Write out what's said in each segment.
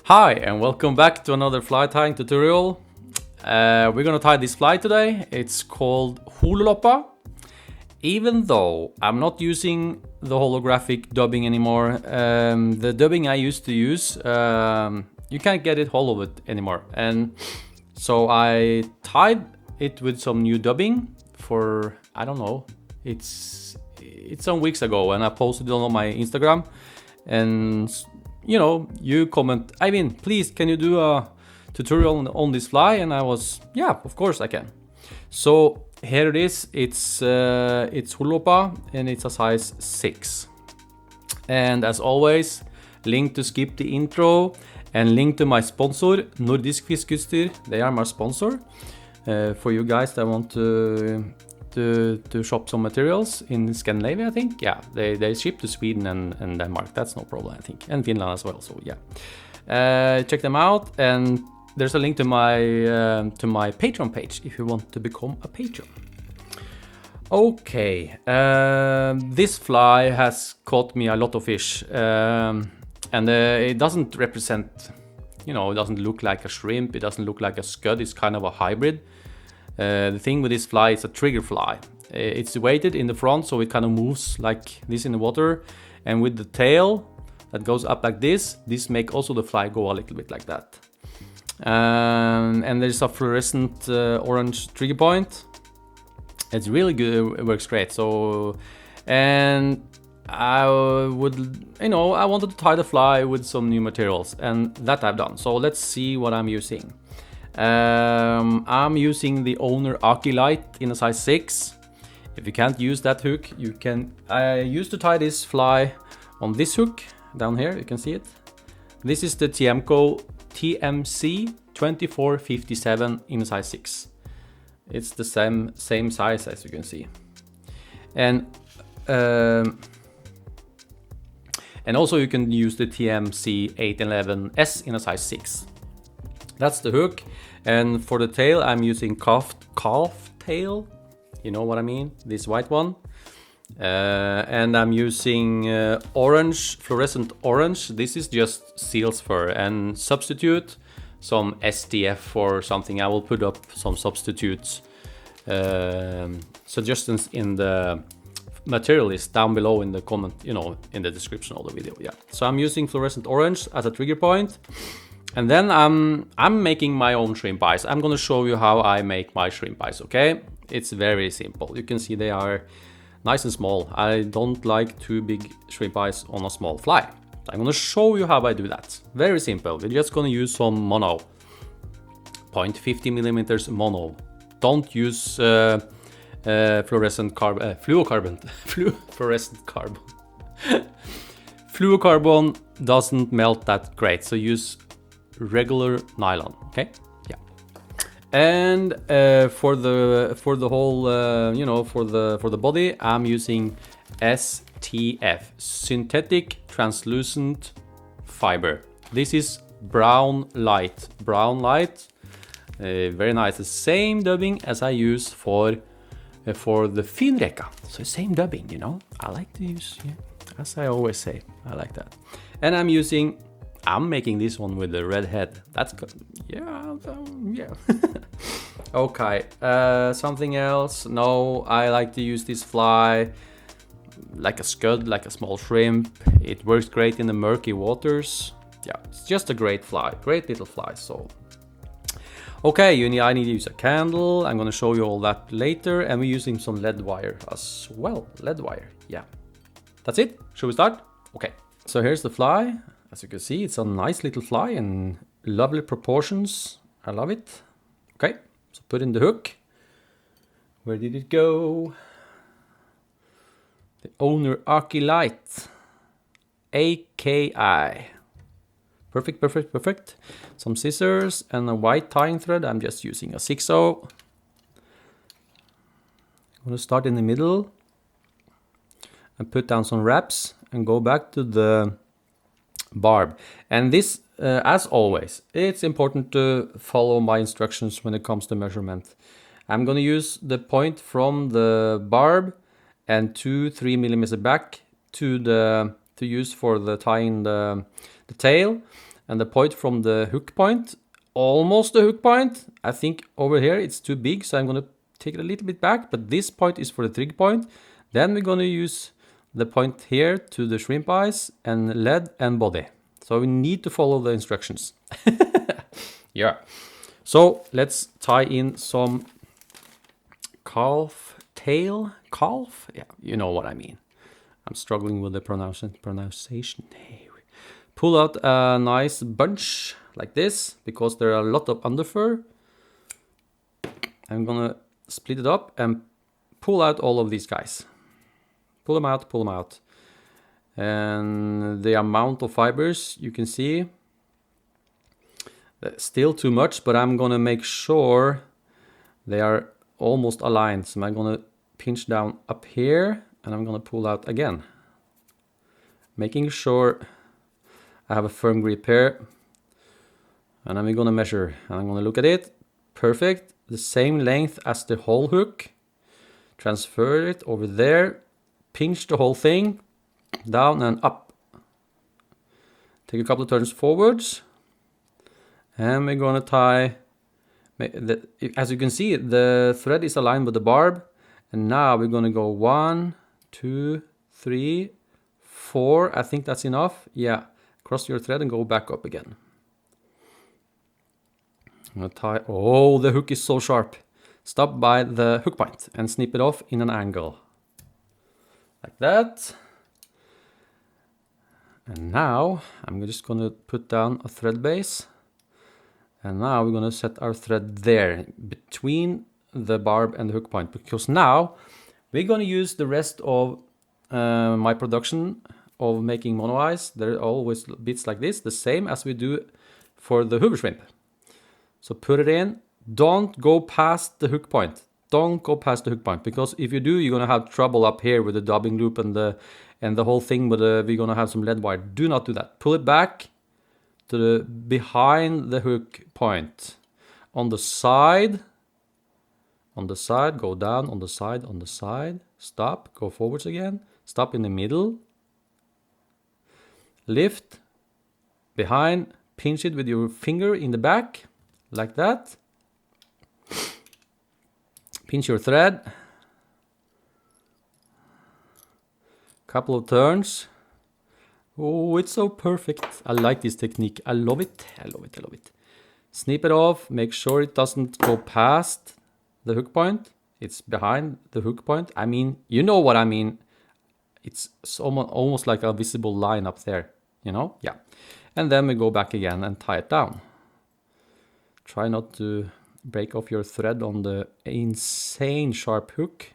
Hi and welcome back to another fly tying tutorial. We're gonna tie this fly today. It's called Hololoppa. Even though I'm not using the holographic dubbing anymore, the dubbing I used to use, you can't get it hollow anymore. And so I tied it with some new dubbing for, I don't know, it's some weeks ago, and I posted it on my Instagram. And you know, you comment, Eivind, please, can you do a tutorial on this fly? And I was, yeah, of course I can. So here it is. It's Hololoppa and it's a size 6. And as always, link to skip the intro and link to my sponsor, Nordisk Fiskeutstyr. They are my sponsor. For you guys that want to shop some materials in Scandinavia, I think. Yeah, they ship to Sweden and Denmark. That's no problem, I think, and Finland as well. So yeah, check them out. And there's a link to my Patreon page if you want to become a patron. Okay, this fly has caught me a lot of fish, and it doesn't represent, you know, it doesn't look like a shrimp. It doesn't look like a scud. It's kind of a hybrid. The thing with this fly is a trigger fly. It's weighted in the front, so it kind of moves like this in the water. And with the tail that goes up like this make also the fly go a little bit like that. And there's a fluorescent orange trigger point. It's really good, it works great. So, and I would, you know, I wanted to tie the fly with some new materials, and that I've done. So let's see what I'm using. I'm using the owner AKI LIGHT in a size 6. If you can't use that hook, you can. I used to tie this fly on this hook down here. You can see it. This is the TMC 2457 in a size 6. It's the same size as you can see, and also you can use the TMC 811S in a size 6. That's the hook. And for the tail, I'm using calf tail. You know what I mean? This white one. And I'm using orange, fluorescent orange. This is just seal's fur, and substitute some STF or something. I will put up some substitutes suggestions in the material list down below in the comment, you know, in the description of the video. Yeah. So I'm using fluorescent orange as a trigger point. And then I'm making my own shrimp eyes. I'm gonna show you how I make my shrimp eyes, okay? It's very simple. You can see they are nice and small. I don't like too big shrimp eyes on a small fly. I'm gonna show you how I do that. Very simple. We're just gonna use some mono. 0.50 millimeters mono. Don't use fluorescent carbon, fluorescent carbon. Fluocarbon doesn't melt that great, so use regular nylon. Okay, yeah. And for the whole, you know, for the body, I'm using STF, synthetic translucent fiber. This is brown light. Very nice. The same dubbing as I use for the finreka. So same dubbing, you know. I like to use, yeah, as I always say, I like that. And I'm making this one with the red head. That's good. Yeah, yeah. Okay, something else. No, I like to use this fly like a scud, like a small shrimp. It works great in the murky waters. Yeah, it's just a great fly, great little fly. So, okay, I need to use a candle. I'm gonna show you all that later. And we're using some lead wire as well. Lead wire, yeah. That's it. Should we start? Okay, so here's the fly. As you can see, it's a nice little fly in lovely proportions. I love it. Okay, so put in the hook. Where did it go? The owner AKI LIGHT. AKI. Perfect. Some scissors and a white tying thread. I'm just using a 6/0. I'm going to start in the middle and put down some wraps and go back to the barb. And this, as always, it's important to follow my instructions when it comes to measurement. I'm going to use the point from the barb and 2-3 millimeters back to use for the tying the tail. and the point from the hook point, almost the hook point. I think over here it's too big, so I'm gonna take it a little bit back, but this point is for the trig point. Then we're gonna use the point here to the shrimp eyes and lead and body. So we need to follow the instructions. Yeah. So let's tie in some calf. Yeah, you know what I mean. I'm struggling with the pronunciation. Pull out a nice bunch like this, because there are a lot of underfur. I'm gonna split it up and pull out all of these guys. Pull them out. And the amount of fibers, you can see, still too much, but I'm gonna make sure they are almost aligned. So I'm gonna pinch down up here, and I'm gonna pull out again, making sure I have a firm grip here. And I'm gonna measure, and I'm gonna look at it. Perfect, the same length as the whole hook. Transfer it over there, pinch the whole thing, down and up. Take a couple of turns forwards, and we're gonna tie, as you can see, the thread is aligned with the barb. And now we're gonna go 1, 2, 3, 4. I think that's enough. Yeah, cross your thread and go back up again. I'm gonna tie, oh, the hook is so sharp. Stop by the hook point and snip it off in an angle. Like that. And now I'm just gonna put down a thread base. And now we're gonna set our thread there between the barb and the hook point, because now we're gonna use the rest of my production of making mono eyes. There are always bits like this, the same as we do for the hoover shrimp. So put it in, don't go past the hook point. Don't go past the hook point, because if you do, you're gonna have trouble up here with the dubbing loop and the whole thing. But we're gonna have some lead wire. Do not do that. Pull it back to the behind the hook point. On the side, go down. On the side, stop, go forwards again. Stop in the middle. Lift, behind, pinch it with your finger in the back, like that. Pinch your thread. Couple of turns. Oh, it's so perfect. I like this technique. I love it. Snip it off. Make sure it doesn't go past the hook point. It's behind the hook point. I mean, you know what I mean. It's almost like a visible line up there, you know? Yeah. And then we go back again and tie it down. Try not to break off your thread on the insane sharp hook.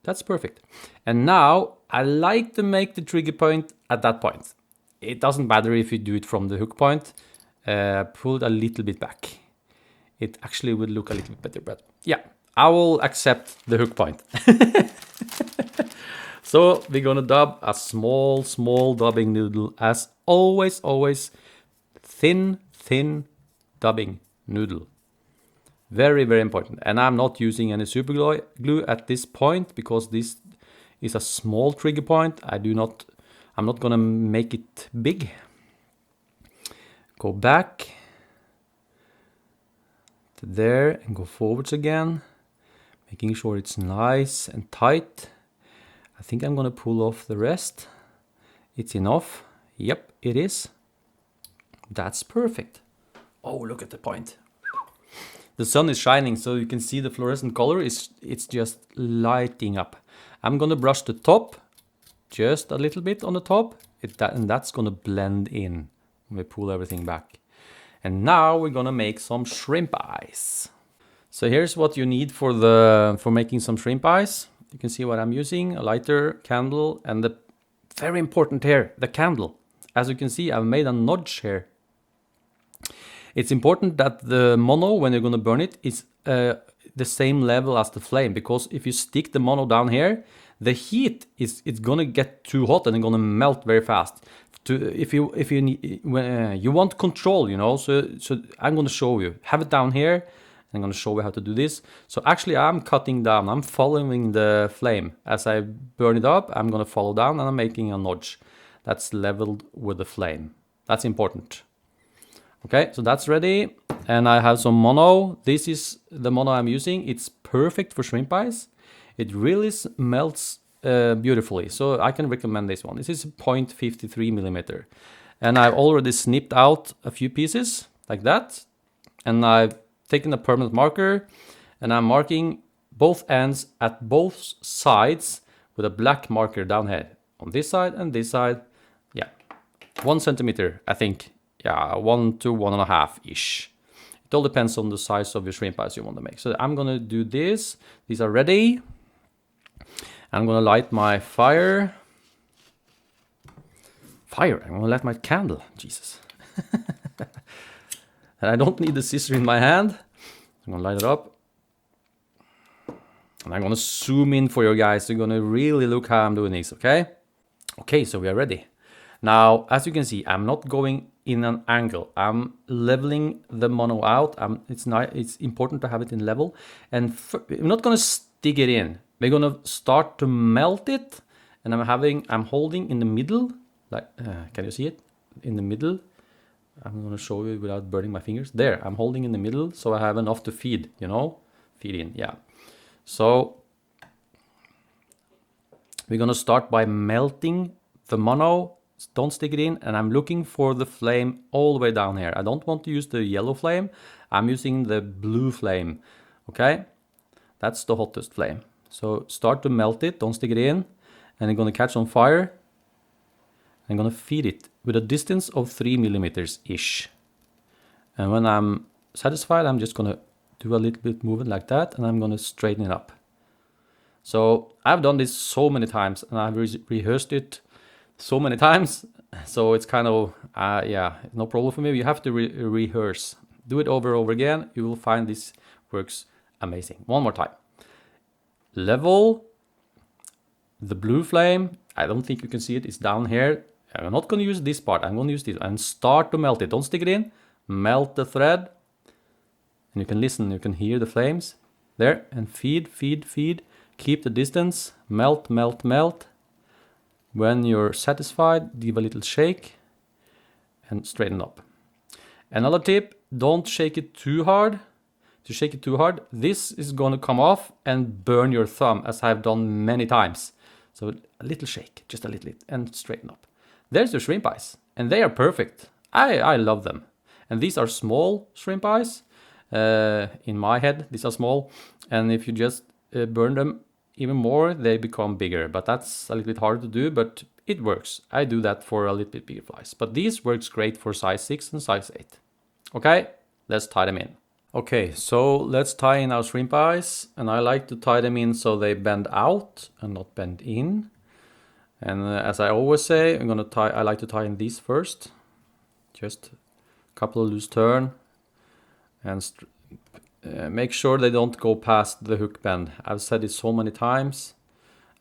That's perfect. And now I like to make the trigger point at that point. It doesn't matter if you do it from the hook point. Pull it a little bit back. It actually would look a little bit better, but yeah, I will accept the hook point. So we're gonna dub a small dubbing noodle, as always, thin dubbing noodle. Very important. And I'm not using any super glue at this point, because this is a small trigger point. I'm not gonna make it big. Go back to there and go forwards again, making sure it's nice and tight. I think I'm gonna pull off the rest. It's enough. Yep, it is. That's perfect. Oh, look at the point. The sun is shining, so you can see the fluorescent color. It's just lighting up. I'm gonna brush the top, just a little bit on the top, and that's gonna blend in when we pull everything back. And now we're gonna make some shrimp eyes. So here's what you need for making some shrimp eyes. You can see what I'm using: a lighter, candle, and the very important here, the candle. As you can see, I've made a notch here. It's important that the mono, when you're gonna burn it, is the same level as the flame, because if you stick the mono down here, the heat it's gonna get too hot and it's gonna melt very fast. If you need, you want control, you know. So I'm gonna show you. Have it down here. I'm gonna show you how to do this. So actually, I'm cutting down. I'm following the flame as I burn it up. I'm gonna follow down, and I'm making a notch that's leveled with the flame. That's important. Okay, so that's ready. And I have some mono. This is the mono I'm using. It's perfect for shrimp eyes. It really melts beautifully. So I can recommend this one. This is 0.53 millimeter. And I've already snipped out a few pieces like that. And I've taken a permanent marker and I'm marking both ends at both sides with a black marker down here. On this side and this side. Yeah, 1 centimeter, I think. Yeah, 1 to 1.5-ish. It all depends on the size of your shrimp eyes you want to make. So I'm gonna do this. These are ready. I'm gonna light my fire. I'm gonna light my candle. Jesus. And I don't need the scissor in my hand. I'm gonna light it up. And I'm gonna zoom in for you guys. You're gonna really look how I'm doing this, okay? Okay, so we are ready. Now, as you can see, I'm not going in an angle. I'm leveling the mono out. It's important to have it in level. And I'm not gonna stick it in. We're gonna start to melt it. And I'm holding in the middle. Like, can you see it? In the middle. I'm gonna show you without burning my fingers. There, I'm holding in the middle, so I have enough to feed, you know? Feed in, yeah. So, we're gonna start by melting the mono. Don't stick it in, and I'm looking for the flame all the way down here. I don't want to use the yellow flame. I'm using the blue flame, okay? That's the hottest flame. So start to melt it, don't stick it in, and it's gonna catch on fire. I'm gonna feed it with a distance of 3 millimeters-ish. And when I'm satisfied, I'm just gonna do a little bit movement like that, and I'm gonna straighten it up. So I've done this so many times, and I've rehearsed it so many times, so it's kind of, yeah, no problem for me. You have to rehearse. Do it over and over again. You will find this works amazing. One more time. Level the blue flame. I don't think you can see it. It's down here. I'm not going to use this part. I'm going to use this and start to melt it. Don't stick it in. Melt the thread. And you can listen. You can hear the flames. There. And feed, feed, feed. Keep the distance. Melt, melt, melt. When you're satisfied, give a little shake and straighten up. Another tip, don't shake it too hard. To shake it too hard, this is going to come off and burn your thumb, as I've done many times. So a little shake, just a little bit, and straighten up. There's your shrimp eyes, and they are perfect. I love them. And these are small shrimp eyes. In my head, these are small. And if you just burn them even more, they become bigger, but that's a little bit hard to do, but it works. I do that for a little bit bigger flies, but these works great for size 6 and size 8. Okay, let's tie them in. Okay, so let's tie in our shrimp eyes, and I like to tie them in so they bend out and not bend in. And as I always say, I like to tie in these first. Just a couple of loose turn and make sure they don't go past the hook bend. I've said it so many times.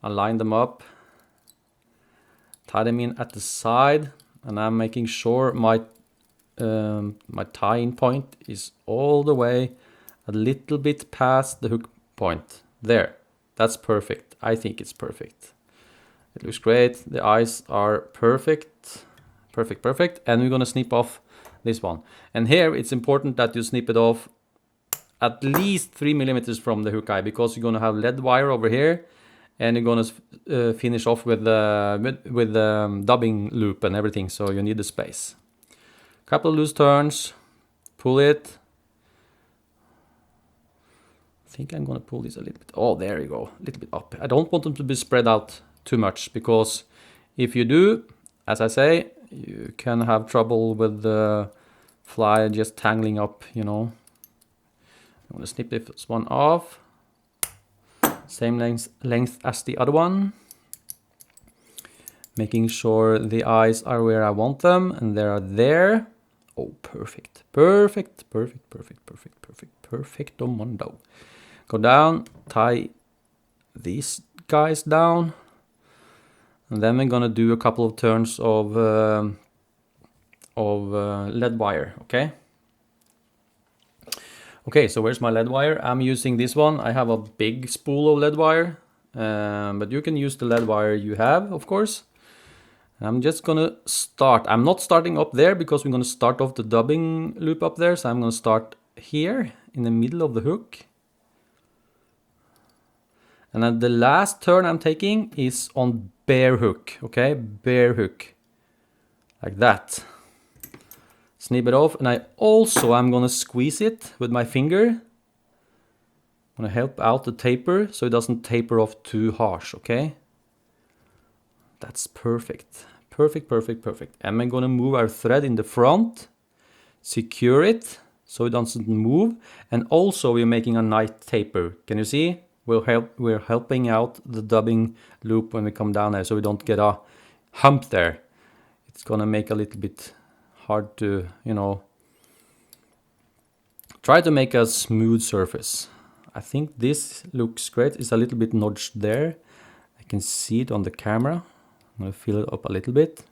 I line them up, tie them in at the side, and I'm making sure my tying point is all the way a little bit past the hook point. There, that's perfect. I think it's perfect. It looks great. The eyes are perfect, perfect, perfect. And we're gonna snip off this one. And here it's important that you snip it off at least 3 millimeters from the hook eye, because you're going to have lead wire over here, and you're going to finish off with the dubbing loop and everything, so you need the space. Couple of loose turns, pull it. I think I'm going to pull this a little bit. Oh, there you go, a little bit up. I don't want them to be spread out too much, because if you do, as I say, you can have trouble with the fly just tangling up, you know. I'm going to snip this one off. Same length as the other one. Making sure the eyes are where I want them, and they are there. Oh, perfect. Perfect, perfect, perfect, perfect, perfect, perfecto mondo. Go down, tie these guys down. And then we're going to do a couple of turns of lead wire, okay? Okay, so where's my lead wire? I'm using this one. I have a big spool of lead wire, but you can use the lead wire you have, of course. I'm just gonna start. I'm not starting up there because we're gonna start off the dubbing loop up there. So I'm gonna start here in the middle of the hook. And then the last turn I'm taking is on bare hook, okay? Bare hook, like that. Snip it off, and I'm gonna squeeze it with my finger. I'm gonna help out the taper so it doesn't taper off too harsh, okay? That's perfect. Perfect, perfect, perfect. And I'm gonna move our thread in the front, secure it so it doesn't move, and also we're making a nice taper. Can you see? We're helping out the dubbing loop when we come down there so we don't get a hump there. It's gonna make a little bit hard to, you know, try to make a smooth surface. I think this looks great. It's a little bit nudged there. I can see it on the camera. I'm gonna fill it up a little bit.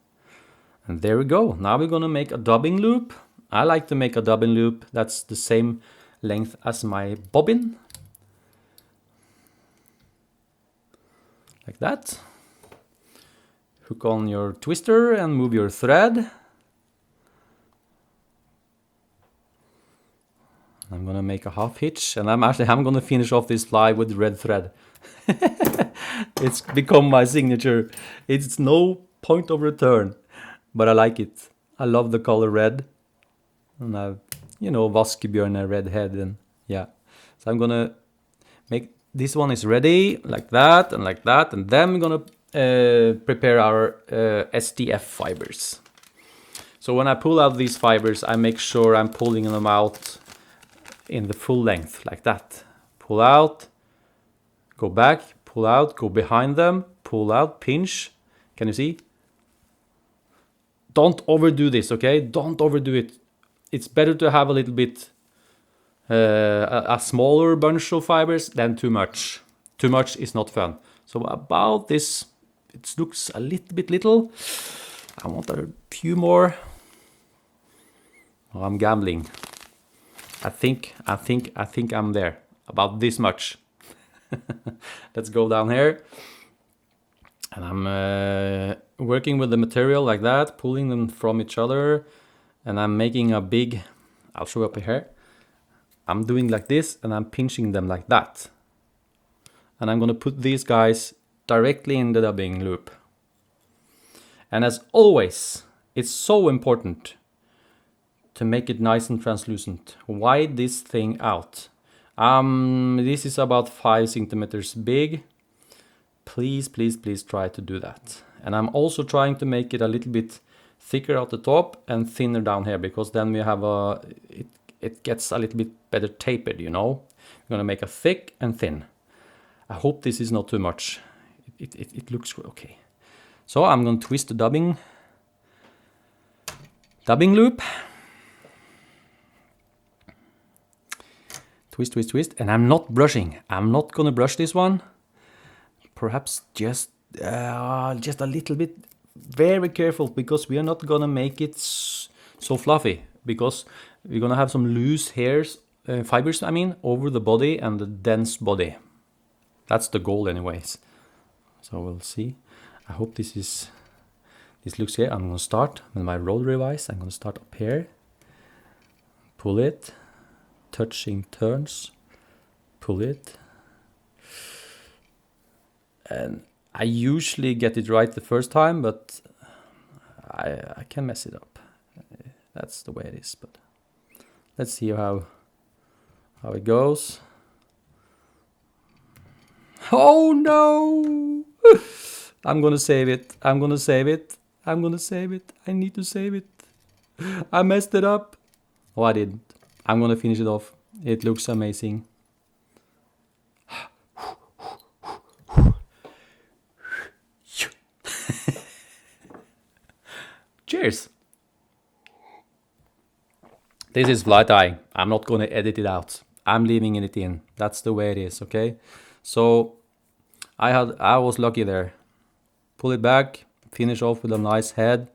And there we go. Now we're gonna make a dubbing loop. I like to make a dubbing loop that's the same length as my bobbin. Like that. Hook on your twister and move your thread. I'm gonna make a half hitch, and I'm gonna finish off this fly with red thread. It's become my signature. It's no point of return, but I like it. I love the color red, and I've, you know, vaskebjörn red head, and yeah. So I'm gonna make this one is ready like that, and then we're gonna prepare our STF fibers. So when I pull out these fibers, I make sure I'm pulling them out in the full length, like that. Pull out, go back, pull out, go behind them, pull out, pinch. Can you see? Don't overdo this, okay? Don't overdo it. It's better to have a little bit, a smaller bunch of fibers than too much. Too much is not fun. So about this, it looks a little bit little. I want a few more. Oh, I'm gambling. I think I'm there. About this much. Let's go down here. And I'm working with the material like that, pulling them from each other. And I'm making a big, I'll show up here. I'm doing like this and I'm pinching them like that. And I'm gonna put these guys directly in the dubbing loop. And as always, it's so important to make it nice and translucent. Widen this thing out. This is about 5 centimeters big. Please, please, please try to do that. And I'm also trying to make it a little bit thicker at the top and thinner down here, because then we have it gets a little bit better tapered, you know. We're gonna make a thick and thin. I hope this is not too much. It looks okay. So I'm gonna twist the dubbing loop. Twist, twist, twist, and I'm not brushing. I'm not gonna brush this one. Perhaps just a little bit. Very careful, because we are not gonna make it so fluffy, because we're gonna have some loose hairs, fibers, I mean, over the body and the dense body. That's the goal anyways. So we'll see. I hope this looks here. I'm gonna start with my roll revise. I'm gonna start up here. Pull it. Touching turns, pull it, and I usually get it right the first time, but I can mess it up. That's the way it is. But let's see how it goes. Oh no! I'm gonna save it. I'm gonna save it. I'm gonna save it. I need to save it. I messed it up. Oh, I didn't. I'm gonna finish it off. It looks amazing. Cheers. This is fly tying. I'm not gonna edit it out. I'm leaving it in. That's the way it is, okay? So I was lucky there. Pull it back, finish off with a nice head.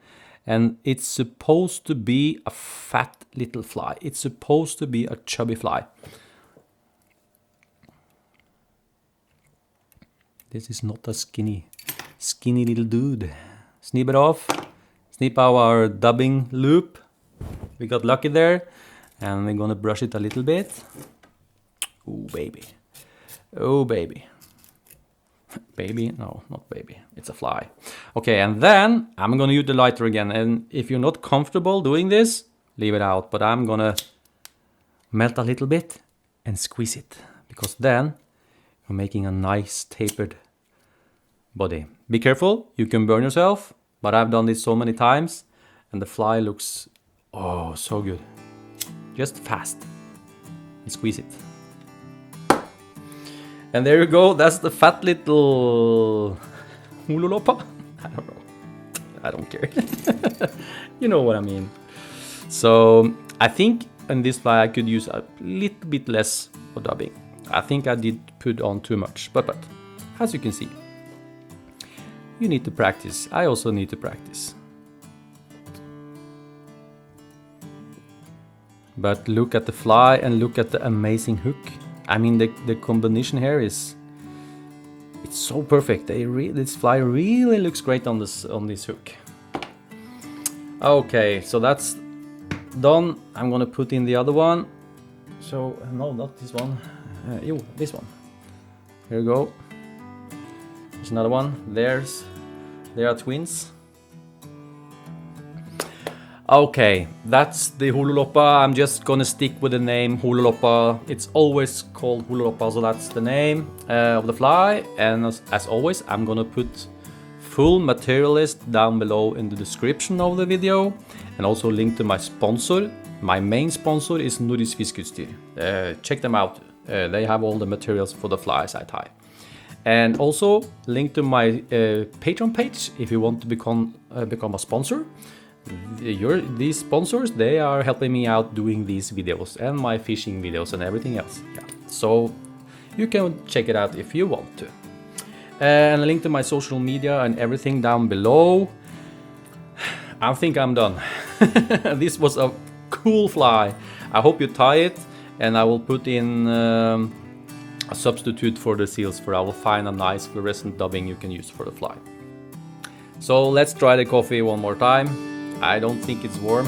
And it's supposed to be a fat little fly. It's supposed to be a chubby fly. This is not a skinny little dude. snip it off, snip out our dubbing loop. We got lucky there, and we're gonna brush it a little bit. Oh baby, oh baby. Baby, no, not baby, it's a fly. Okay, and then I'm gonna use the lighter again, and if you're not comfortable doing this, leave it out, but I'm gonna melt a little bit and squeeze it, because then you're making a nice tapered body. Be careful, you can burn yourself, but I've done this so many times, and the fly looks, oh, so good. Just fast, and squeeze it. And there you go, that's the fat little Hololoppa. I don't know, I don't care. You know what I mean. So I think in this fly I could use a little bit less for dubbing. I think I did put on too much, but as you can see, you need to practice. I also need to practice. But look at the fly and look at the amazing hook. I mean, the combination here is, it's so perfect. This fly really looks great on this hook. Okay, so that's done. I'm gonna put in the other one. So no, not this one. This one. Here we go. There's another one. They are twins. Okay, that's the Hololoppa. I'm just gonna stick with the name Hololoppa. It's always called Hololoppa, so that's the name of the fly. And as always, I'm gonna put full material list down below in the description of the video, and also link to my sponsor. My main sponsor is Nordisk Fiskeutstyr. Check them out. They have all the materials for the flies I tie. And also link to my Patreon page if you want to become a sponsor. These sponsors, they are helping me out doing these videos and my fishing videos and everything else. Yeah. So you can check it out if you want to. And a link to my social media and everything down below. I think I'm done. This was a cool fly. I hope you tie it, and I will put in a substitute for the seals, for I will find a nice fluorescent dubbing you can use for the fly. So let's try the coffee one more time. I don't think it's warm.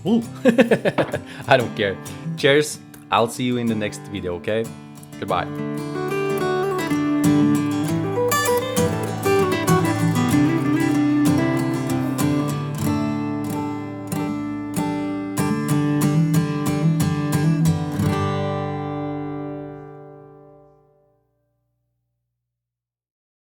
Ooh. I don't care. Cheers. I'll see you in the next video, okay? Goodbye.